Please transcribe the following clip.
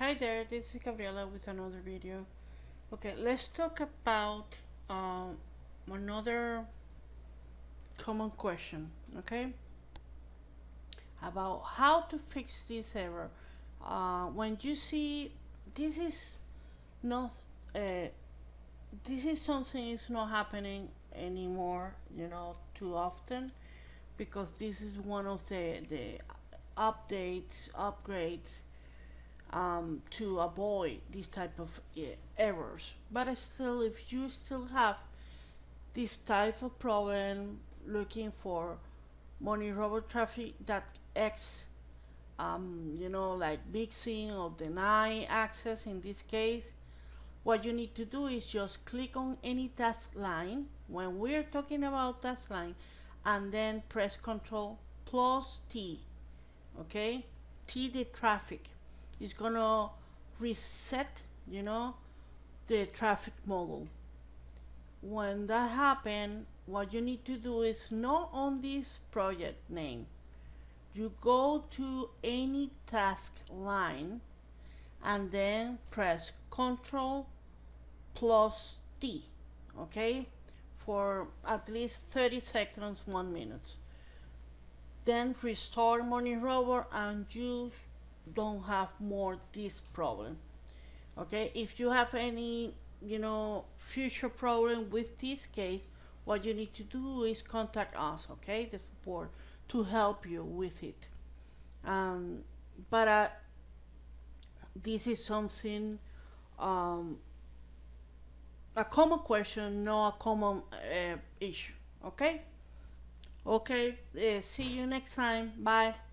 Hi there, this is Gabriela with another video. Okay, let's talk about another common question, okay? About how to fix this error. When you see this is not, uh, this is something is not happening anymore, too often because this is one of the upgrades to avoid this type of errors. But still, if you still have this type of problem looking for money robot traffic that X, like mixing or deny access in this case, what you need to do is just click on any task line when we're talking about task line and then press Control plus T, okay? T the traffic. It's gonna reset, the traffic model. When that happens, what you need to do is not on this project name. You go to any task line and then press Control plus T, okay, for at least 30 seconds, 1 minute. Then restore Money Rover and you don't have more this problem. Okay, if you have any future problem with this case, what you need to do is contact us, okay, the support, to help you with it. But this is something, um, a common question, not a common issue. Okay. See you next time. Bye.